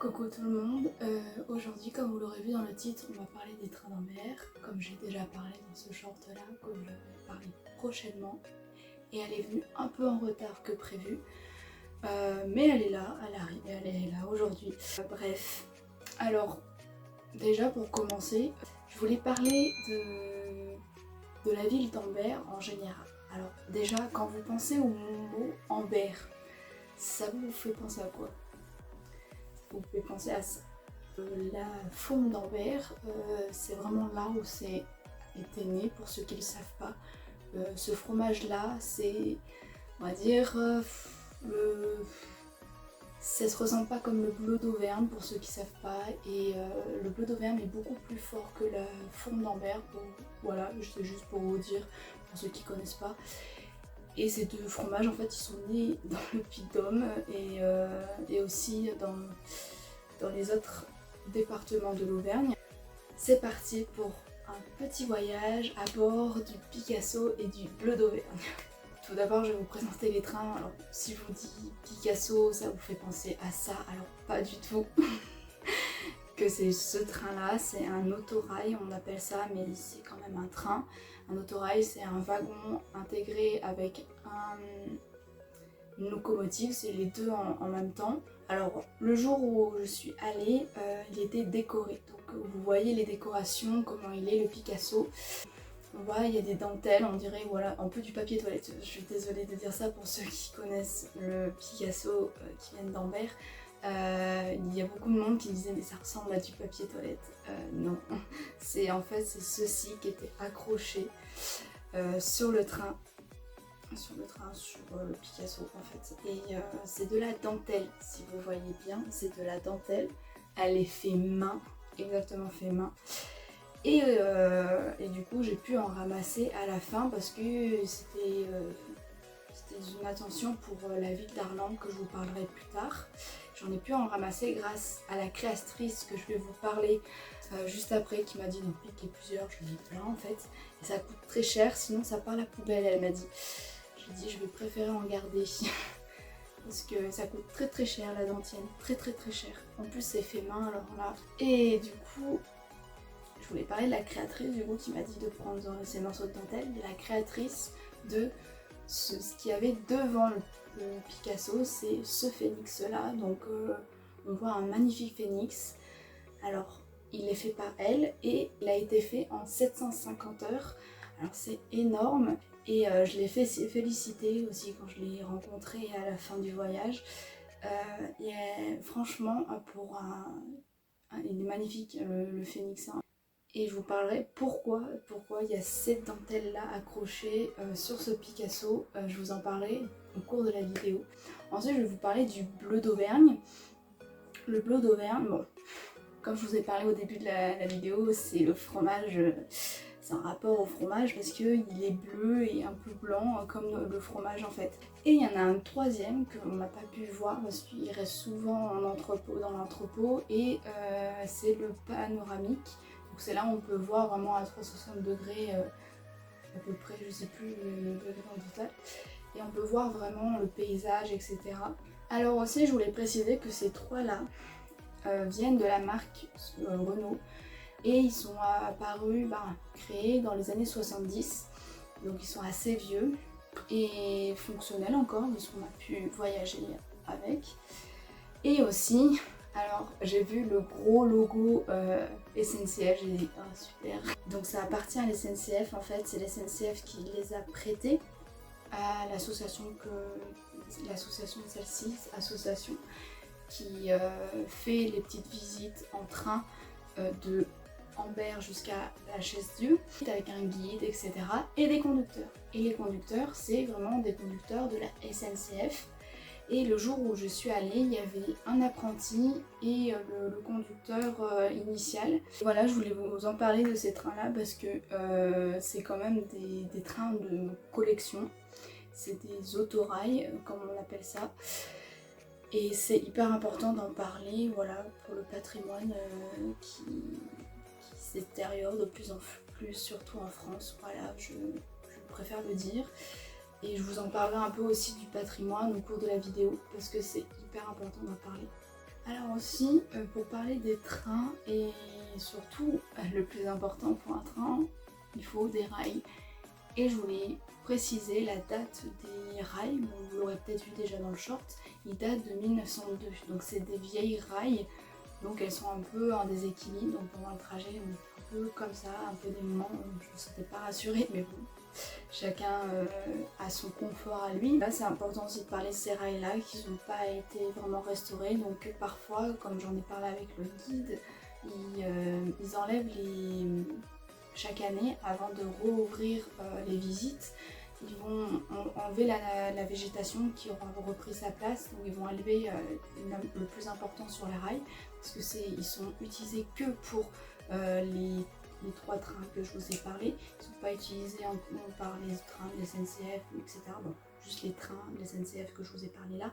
Coucou tout le monde, aujourd'hui comme vous l'aurez vu dans le titre, on va parler des trains d'Ambert, comme j'ai déjà parlé dans ce short là, comme je vais parler prochainement. Et elle est venue un peu en retard que prévu, mais elle est là, elle arrive, elle est là aujourd'hui. Bref, alors déjà pour commencer, je voulais parler de la ville d'Ambert en général. Alors déjà quand vous pensez au mot Ambert, ça vous fait penser à quoi? Vous pouvez penser à ça. La faune d'Ambert, c'est vraiment là où c'est été né, pour ceux qui ne le savent pas. Ce fromage-là, c'est, on va dire, ça se ressent pas comme le bleu d'Auvergne, pour ceux qui ne savent pas. Et le bleu d'Auvergne est beaucoup plus fort que la faune d'Ambert. Voilà, c'est juste pour vous dire, pour ceux qui ne connaissent pas. Et ces deux fromages, en fait, ils sont nés dans le Puy-de-Dôme et aussi dans les autres départements de l'Auvergne. C'est parti pour un petit voyage à bord du Picasso et du Bleu d'Auvergne. Tout d'abord, je vais vous présenter les trains. Alors, si je vous dis Picasso, ça vous fait penser à ça. Alors, pas du tout. Que c'est ce train-là, c'est un autorail, on appelle ça, mais c'est quand même un train. Un autorail, c'est un wagon intégré avec une locomotive, c'est les deux en même temps. Alors, le jour où je suis allée, il était décoré. Donc, vous voyez les décorations, comment il est, le Picasso. On voit, il y a des dentelles, on dirait, voilà, un peu du papier toilette. Je suis désolée de dire ça pour ceux qui connaissent le Picasso qui viennent d'Ambert. Il y a beaucoup de monde qui disait mais ça ressemble à du papier toilette. Non, c'est en fait c'est ceci qui était accroché sur le train, sur le Picasso en fait. Et c'est de la dentelle, si vous voyez bien, c'est de la dentelle. Elle est fait main, exactement fait main. Et du coup j'ai pu en ramasser à la fin parce que c'était une attention pour la ville d'Arlande que je vous parlerai plus tard. J'en ai pu en ramasser grâce à la créatrice que je vais vous parler juste après, qui m'a dit d'en piquer plusieurs. Je lui ai dit plein en fait. Et ça coûte très cher, sinon ça part à la poubelle, elle m'a dit. J'ai dit je vais préférer en garder. Parce que ça coûte très très cher la dentienne, très très très cher. En plus c'est fait main alors là. Et du coup, je voulais parler de la créatrice du coup qui m'a dit de prendre ces morceaux de dentelle. De la créatrice de ce qu'il y avait devant le Picasso, c'est ce phénix là. Donc on voit un magnifique phénix. Alors il est fait par elle et il a été fait en 750 heures. Alors c'est énorme et je l'ai fait féliciter aussi quand je l'ai rencontré à la fin du voyage. Franchement pour il est magnifique le phénix. Hein. Et je vous parlerai pourquoi il y a cette dentelle là accrochée sur ce Picasso. Je vous en parlerai au cours de la vidéo. Ensuite je vais vous parler du bleu d'Auvergne. Le bleu d'Auvergne, bon, comme je vous ai parlé au début de la vidéo, c'est le fromage, c'est un rapport au fromage parce qu'il est bleu et un peu blanc comme le fromage en fait. Et il y en a un troisième qu'on n'a pas pu voir parce qu'il reste souvent en entrepôt, dans l'entrepôt, et c'est le panoramique. Donc c'est là où on peut voir vraiment à 360 degrés à peu près, je sais plus le degré en total. Et on peut voir vraiment le paysage, etc. Alors aussi je voulais préciser que ces trois-là viennent de la marque Renault. Et ils sont apparus, créés dans les années 70. Donc ils sont assez vieux et fonctionnels encore, puisqu'on a pu voyager avec. Et aussi, alors j'ai vu le gros logo SNCF, j'ai dit ah super. Donc ça appartient à l'SNCF en fait, c'est l'SNCF qui les a prêtés à l'association de celle-ci, association qui fait les petites visites en train de Ambert jusqu'à la Chaise-Dieu, avec un guide, etc. et des conducteurs. Et les conducteurs, c'est vraiment des conducteurs de la SNCF. Et le jour où je suis allée, il y avait un apprenti et le conducteur initial. Voilà, je voulais vous en parler de ces trains-là parce que c'est quand même des trains de collection. C'est des autorails, comme on appelle ça. Et c'est hyper important d'en parler, voilà, pour le patrimoine qui se détériore de plus en plus, surtout en France. Voilà, je préfère le dire. Et je vous en parlerai un peu aussi du patrimoine au cours de la vidéo, parce que c'est hyper important d'en parler. Alors aussi, pour parler des trains et surtout le plus important pour un train, il faut des rails. Et je voulais préciser la date des rails, bon, vous l'aurez peut-être vu déjà dans le short, ils datent de 1902, donc c'est des vieilles rails, donc elles sont un peu en déséquilibre, donc pendant le trajet on était un peu comme ça, un peu des moments où je ne me sentais pas rassurée, mais bon, chacun a son confort à lui. Là c'est important aussi de parler de ces rails là qui n'ont pas été vraiment restaurés, donc parfois, comme j'en ai parlé avec le guide, ils enlèvent chaque année, avant de rouvrir les visites, ils vont enlever la végétation qui aura repris sa place, donc ils vont enlever le plus important sur les rails, parce que ils sont utilisés que pour les 3 trains que je vous ai parlé. Ils ne sont pas utilisés par les trains de SNCF, etc. Bon, juste les trains de SNCF que je vous ai parlé là,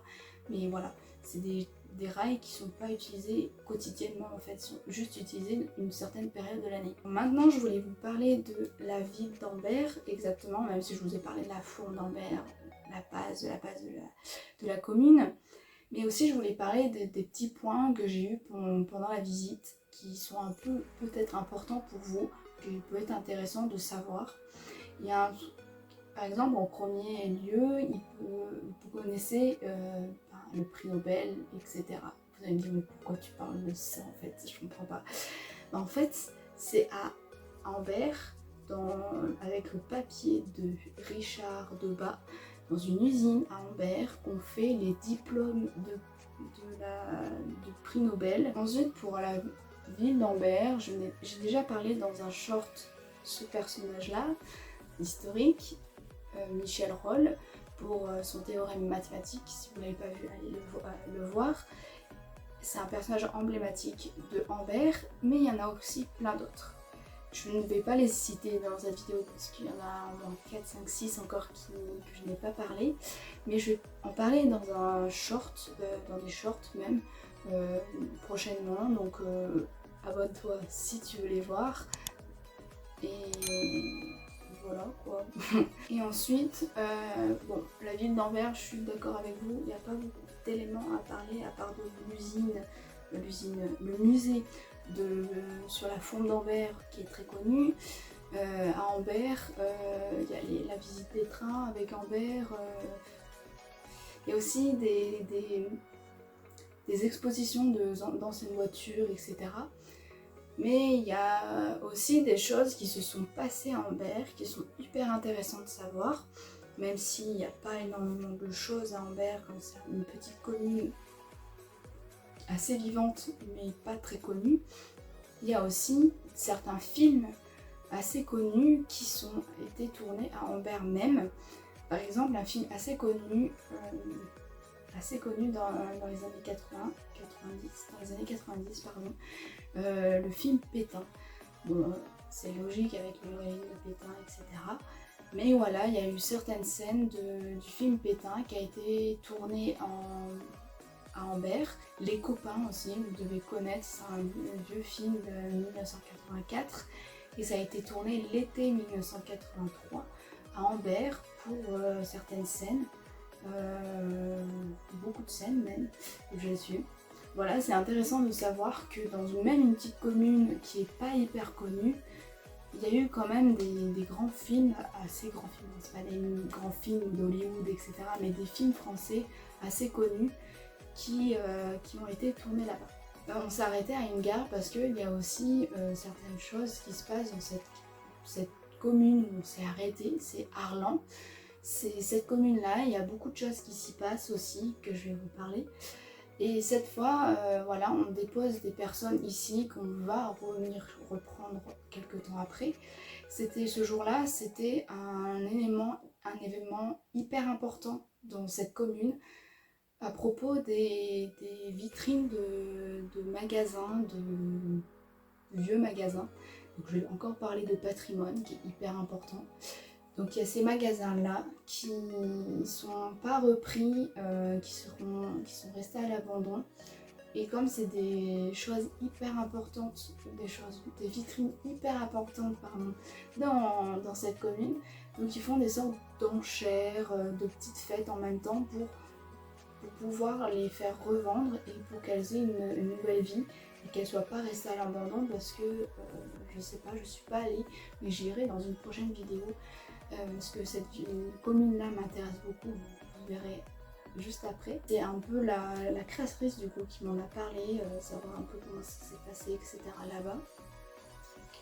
mais voilà, c'est des rails qui ne sont pas utilisés quotidiennement, en fait, sont juste utilisés une certaine période de l'année. Maintenant, je voulais vous parler de la ville d'Ambert, exactement, même si je vous ai parlé de la fourme d'Ambert, la base de la commune, mais aussi je voulais parler des petits points que j'ai eus pendant la visite, qui sont un peu peut-être importants pour vous, qui peut être intéressant de savoir. Il y a par exemple, en premier lieu, vous connaissez le prix Nobel, etc. Vous allez me dire, mais pourquoi tu parles de ça en fait? Je comprends pas. En fait, c'est à Ambert, avec le papier de Richard Debat, dans une usine à Ambert, qu'on fait les diplômes du prix Nobel. Ensuite, pour la ville d'Ambert, j'ai déjà parlé dans un short ce personnage-là, historique. Michel Rolle, pour son théorème mathématique. Si vous ne l'avez pas vu, allez le voir. C'est un personnage emblématique de Ambert, mais il y en a aussi plein d'autres. Je ne vais pas les citer dans cette vidéo parce qu'il y en a au moins 4, 5, 6 encore que je n'ai pas parlé, mais je vais en parler dans un short, dans des shorts même, prochainement, donc abonne-toi si tu veux les voir. Et voilà quoi. Et ensuite, bon, la ville d'Anvers, je suis d'accord avec vous, il n'y a pas beaucoup d'éléments à parler à part de le musée sur la fourme d'Anvers qui est très connu. À Ambert, il y a la visite des trains avec Ambert. Il y a aussi des expositions d'anciennes voitures, etc. Mais il y a aussi des choses qui se sont passées à Ambert qui sont hyper intéressantes de savoir, même s'il n'y a pas énormément de choses à Ambert, comme c'est une petite commune assez vivante mais pas très connue. Il y a aussi certains films assez connus qui ont été tournés à Ambert même. Par exemple, un film assez connu dans les années 90, pardon, le film Pétain. Bon, c'est logique avec le règne de Pétain, etc. Mais voilà, il y a eu certaines scènes du film Pétain qui a été tourné à Ambert. Les copains aussi, vous devez connaître, c'est un vieux film de 1984 et ça a été tourné l'été 1983 à Ambert pour certaines scènes. Beaucoup de scènes même, où je suis. Voilà, c'est intéressant de savoir que dans une petite commune qui est pas hyper connue, il y a eu quand même des grands films, assez grands films, c'est pas des grands films d'Hollywood, etc., mais des films français assez connus qui ont été tournés là-bas. On s'est arrêté à une gare parce qu'il y a aussi certaines choses qui se passent dans cette commune où on s'est arrêté, c'est Arlan. C'est cette commune-là, il y a beaucoup de choses qui s'y passent aussi, que je vais vous parler. Et cette fois, voilà, on dépose des personnes ici qu'on va reprendre quelques temps après. Ce jour-là, c'était un événement hyper important dans cette commune à propos des vitrines de magasins, de vieux magasins. Donc je vais encore parler de patrimoine qui est hyper important. Donc il y a ces magasins-là qui ne sont pas repris, qui sont restés à l'abandon. Et comme c'est des choses hyper importantes, des vitrines hyper importantes pardon, dans cette commune, donc ils font des sortes d'enchères, de petites fêtes en même temps pour pour pouvoir les faire revendre et pour qu'elles aient une nouvelle vie et qu'elles ne soient pas restées à l'abandon parce que je sais pas, je suis pas allée, mais j'irai dans une prochaine vidéo parce que cette commune là m'intéresse beaucoup, vous verrez juste après. C'est un peu la créatrice du coup qui m'en a parlé, savoir un peu comment ça s'est passé, etc. là-bas.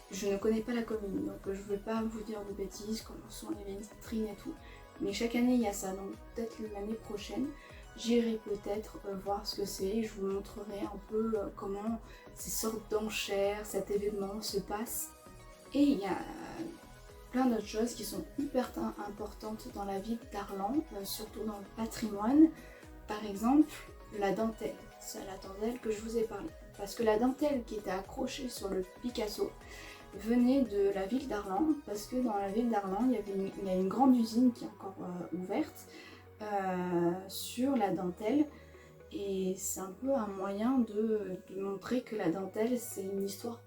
Je ne connais pas la commune, donc je ne vais pas vous dire de bêtises, comment sont les vitrines et tout. Mais chaque année il y a ça, donc peut-être l'année prochaine, j'irai peut-être voir ce que c'est. Je vous montrerai un peu comment ces sortes d'enchères, cet événement se passe. Et il y a plein d'autres choses qui sont hyper importantes dans la ville d'Arlan, surtout dans le patrimoine. Par exemple, la dentelle. C'est la dentelle que je vous ai parlé. Parce que la dentelle qui était accrochée sur le Picasso venait de la ville d'Arlan, parce que dans la ville d'Arlan, il y a une grande usine qui est encore ouverte sur la dentelle. Et c'est un peu un moyen de montrer que la dentelle, c'est une histoire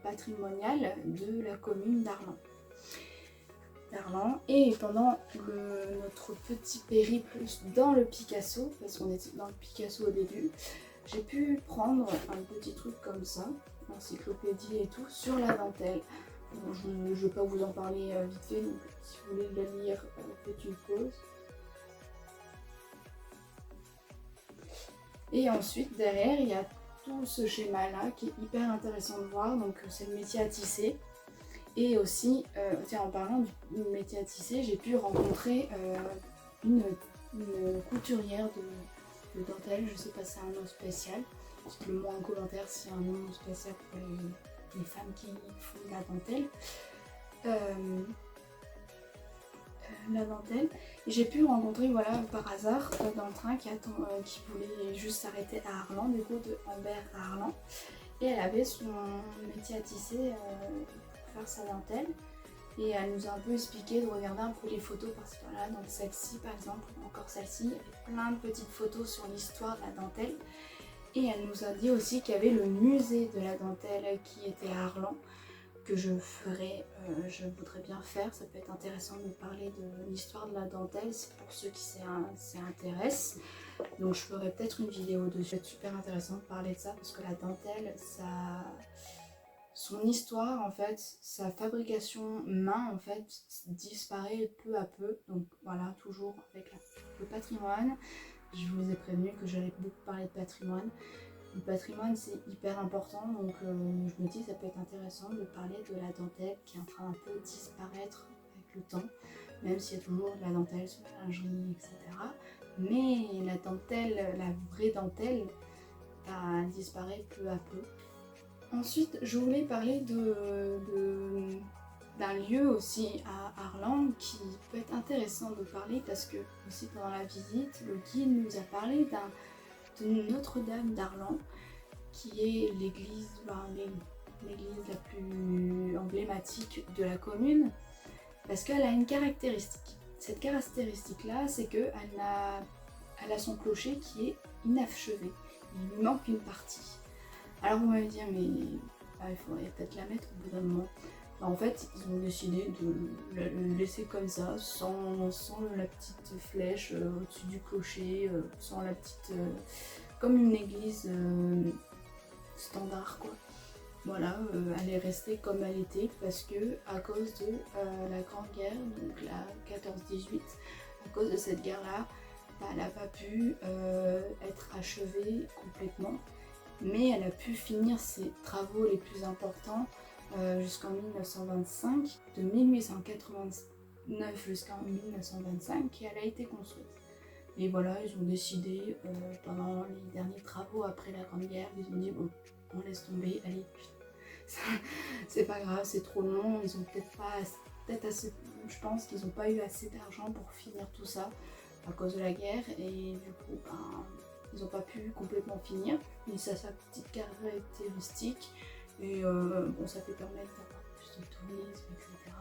patrimoniale de la commune d'Arlan. Et pendant notre petit périple dans le Picasso, parce qu'on était dans le Picasso au début, j'ai pu prendre un petit truc comme ça, encyclopédie et tout, sur la dentelle. Bon, je ne vais pas vous en parler vite fait, donc si vous voulez le lire, faites une pause. Et ensuite, derrière, il y a tout ce schéma-là qui est hyper intéressant de voir, donc c'est le métier à tisser. Et aussi, tiens, en parlant du métier à tisser, j'ai pu rencontrer une couturière de dentelle, je sais pas si c'est un nom spécial, dites-le moi en commentaire s'il y a un nom spécial pour les femmes qui font de la dentelle. La dentelle. Et j'ai pu rencontrer, voilà, par hasard, dans le train qui voulait juste s'arrêter à Arlan, du coup de Ambert à Arlan. Et elle avait son métier à tisser pour faire sa dentelle. Et elle nous a un peu expliqué de regarder un peu les photos parce que là, donc celle-ci par exemple, encore celle-ci, il y avait plein de petites photos sur l'histoire de la dentelle. Et elle nous a dit aussi qu'il y avait le musée de la dentelle qui était à Arlan, que je je voudrais bien faire. Ça peut être intéressant de parler de l'histoire de la dentelle, c'est pour ceux qui s'y intéressent. Donc je ferai peut-être une vidéo dessus. C'est super intéressant de parler de ça parce que la dentelle, son histoire en fait, sa fabrication main en fait disparaît peu à peu. Donc voilà, toujours avec le patrimoine. Je vous ai prévenu que j'allais beaucoup parler de patrimoine. Le patrimoine c'est hyper important, donc je me dis ça peut être intéressant de parler de la dentelle qui est en train un peu de disparaître avec le temps, même s'il y a toujours de la dentelle sur la lingerie, etc. Mais la dentelle, la vraie dentelle, disparaît peu à peu. Ensuite, je voulais parler d'un lieu aussi à Arlan qui peut être intéressant de parler parce que aussi pendant la visite, le guide nous a parlé de Notre-Dame d'Arlan qui est l'église la plus emblématique de la commune parce qu'elle a une caractéristique. Cette caractéristique là, c'est qu'elle a son clocher qui est inachevé, il lui manque une partie. Alors vous m'allez dire mais il faudrait peut-être la mettre au bout d'un moment. En fait, ils ont décidé de le laisser comme ça, sans la petite flèche au-dessus du clocher, sans la petite... comme une église standard quoi. Voilà, elle est restée comme elle était parce que à cause de la Grande Guerre, donc la 14-18, à cause de cette guerre-là, elle n'a pas pu être achevée complètement, mais elle a pu finir ses travaux les plus importants jusqu'en 1925, de 1889 jusqu'en 1925, et elle a été construite. Et voilà, ils ont décidé, pendant les derniers travaux après la Grande Guerre, ils ont dit bon, on laisse tomber, allez, c'est pas grave, c'est trop long, ils ont peut-être assez, je pense qu'ils n'ont pas eu assez d'argent pour finir tout ça à cause de la guerre, et du coup, ils n'ont pas pu complètement finir, mais ça a sa petite caractéristique. Et bon, ça peut permettre d'avoir plus de tourisme, etc.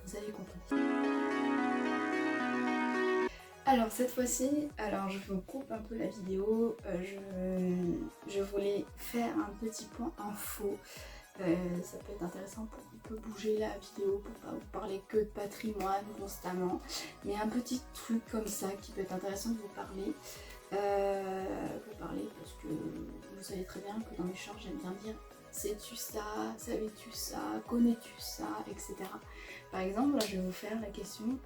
Vous avez compris. Alors cette fois-ci, je vous coupe un peu la vidéo. Je voulais faire un petit point info. Ça peut être intéressant pour un peu bouger la vidéo, pour pas vous parler que de patrimoine constamment. Mais un petit truc comme ça qui peut être intéressant de vous parler. Vous parler parce que vous savez très bien que dans mes shorts j'aime bien dire sais-tu ça, savais-tu ça, connais-tu ça, etc. Par exemple, là je vais vous faire la question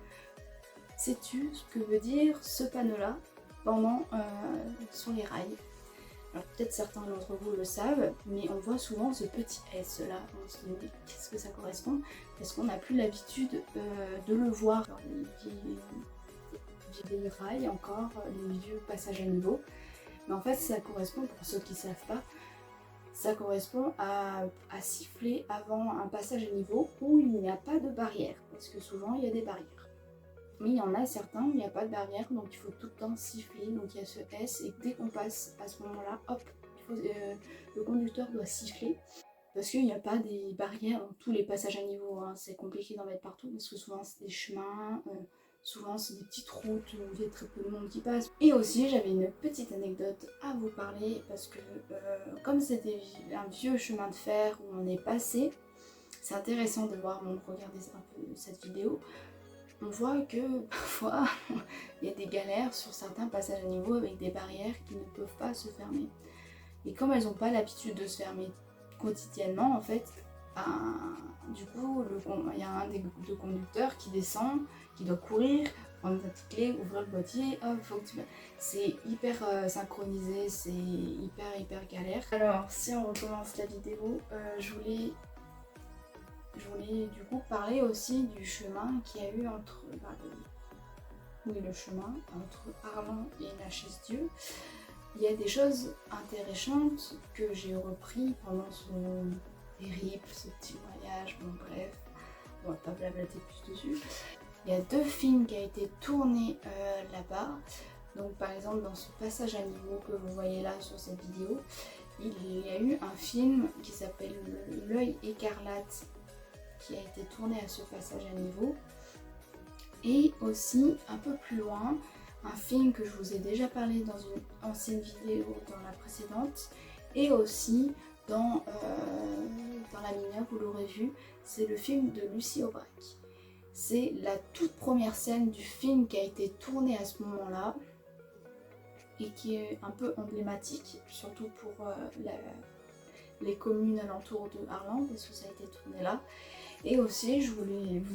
sais-tu ce que veut dire ce panneau-là pendant sur les rails? Alors peut-être certains d'entre vous le savent, mais on voit souvent ce petit S là, on se dit qu'est-ce que ça correspond? Parce qu'on n'a plus l'habitude de le voir dans les vieilles rails encore, les vieux passages à niveau. Mais en fait ça correspond, pour ceux qui ne savent pas, ça correspond à siffler avant un passage à niveau où il n'y a pas de barrière, parce que souvent il y a des barrières. Mais il y en a certains où il n'y a pas de barrière, donc il faut tout le temps siffler, donc il y a ce S, et dès qu'on passe à ce moment-là, hop, le conducteur doit siffler, parce qu'il n'y a pas des barrières dans tous les passages à niveau, hein. C'est compliqué d'en mettre partout, parce que souvent c'est des chemins, souvent c'est des petites routes où il y a très peu de monde qui passe. Et aussi j'avais une petite anecdote à vous parler, parce que comme c'était un vieux chemin de fer où on est passé, c'est intéressant de voir, bon, regardez un peu cette vidéo, on voit que parfois il y a des galères sur certains passages à niveau avec des barrières qui ne peuvent pas se fermer. Et comme elles n'ont pas l'habitude de se fermer quotidiennement, en fait, du coup, il y a un des deux conducteurs qui descend, qui doit courir, prendre sa petite clé, ouvrir le boîtier, hop, faut que tu... C'est hyper synchronisé, c'est hyper galère. Alors, si on recommence la vidéo, je voulais du coup parler aussi du chemin qu'il y a eu entre le chemin entre Arlon et la Chaise-Dieu. Il y a des choses intéressantes que j'ai repris pendant son périple, ce petit voyage, bon bref, on va pas blablater plus dessus. Il y a 2 films qui ont été tournés là-bas. Donc par exemple dans ce passage à niveau que vous voyez là sur cette vidéo, il y a eu un film qui s'appelle L'œil écarlate qui a été tourné à ce passage à niveau, et aussi un peu plus loin un film que je vous ai déjà parlé dans une ancienne vidéo, dans la précédente, et aussi dans La Mineure, vous l'aurez vu, c'est le film de Lucie Aubrac. C'est la toute première scène du film qui a été tournée à ce moment-là et qui est un peu emblématique, surtout pour les communes alentours de Arlon, parce que ça a été tourné là. Et aussi, vous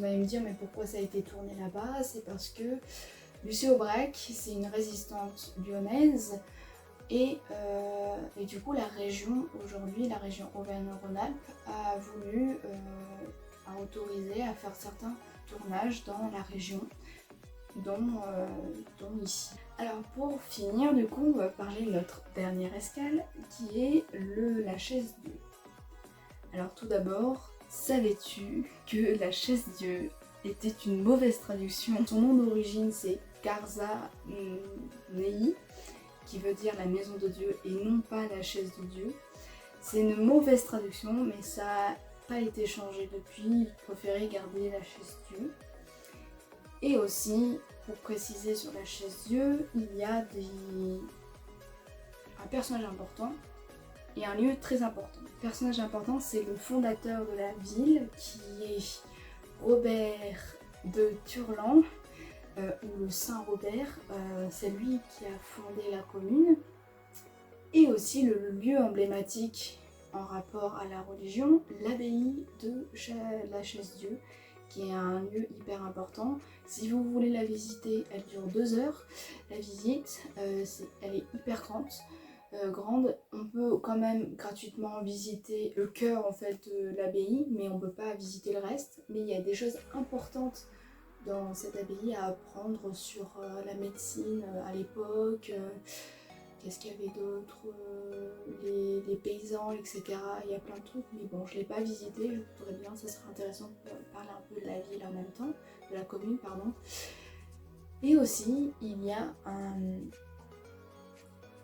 allez me dire, mais pourquoi ça a été tourné là-bas? C'est parce que Lucie Aubrac, c'est une résistante lyonnaise, et du coup la région, aujourd'hui, la région Auvergne-Rhône-Alpes, a voulu, a autorisé à faire certains tournages dans la région, dont ici. Alors pour finir, du coup, on va parler de notre dernière escale, qui est la Chaise-Dieu. Alors tout d'abord, savais-tu que la Chaise-Dieu était une mauvaise traduction? Son nom d'origine c'est Garza Nei, qui veut dire la maison de Dieu et non pas la chaise de Dieu. C'est une mauvaise traduction, mais ça n'a pas été changé depuis, ils préféraient garder la chaise Dieu. Et aussi, pour préciser sur la chaise Dieu, il y a un personnage important et un lieu très important. Le personnage important, c'est le fondateur de la ville, qui est Robert de Turlan, ou le Saint Robert, c'est lui qui a fondé la commune. Et aussi le lieu emblématique en rapport à la religion, l'abbaye de la Chaise-Dieu, qui est un lieu hyper important. Si vous voulez la visiter, elle dure 2 heures. La visite, elle est hyper grande. On peut quand même gratuitement visiter le cœur en fait de l'abbaye, mais on peut pas visiter le reste. Mais il y a des choses importantes dans cette abbaye à apprendre sur la médecine à l'époque, qu'est-ce qu'il y avait d'autre, les paysans, etc. Il y a plein de trucs, mais bon, je ne l'ai pas visité, je voudrais bien, ça serait intéressant de parler un peu de la ville en même temps, de la commune, pardon. Et aussi, il y a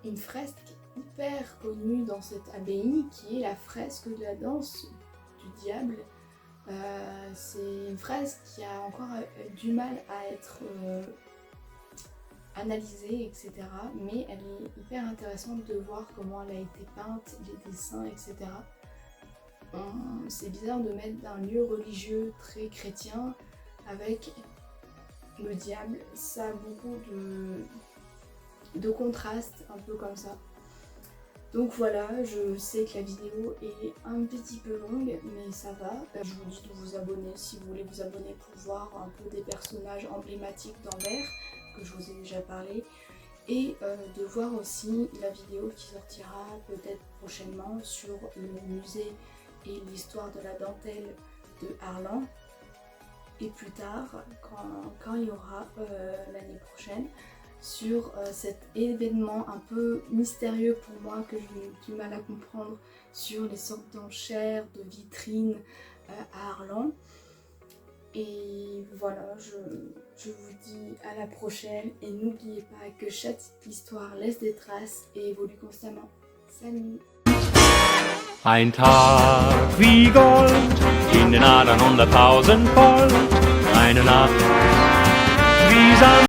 une fresque hyper connue dans cette abbaye, qui est la fresque de la danse du diable. C'est une fresque qui a encore du mal à être analysée, etc. Mais elle est hyper intéressante de voir comment elle a été peinte, les dessins, etc. C'est bizarre de mettre un lieu religieux très chrétien avec le diable. Ça a beaucoup de contraste, un peu comme ça. Donc voilà, je sais que la vidéo est un petit peu longue, mais ça va. Je vous dis de vous abonner si vous voulez vous abonner pour voir un peu des personnages emblématiques d'Anvers, que je vous ai déjà parlé. Et de voir aussi la vidéo qui sortira peut-être prochainement sur le musée et l'histoire de la dentelle de Arlan. Et plus tard, quand il y aura l'année prochaine, sur cet événement un peu mystérieux pour moi que j'ai du mal à comprendre sur les sortes d'enchères, de vitrines à Arlan. Et voilà, je vous dis à la prochaine et n'oubliez pas que chaque histoire laisse des traces et évolue constamment. Salut! Ein Tag wie Gold, in den Adern 100.000 Volt, eine Nacht wie Sand.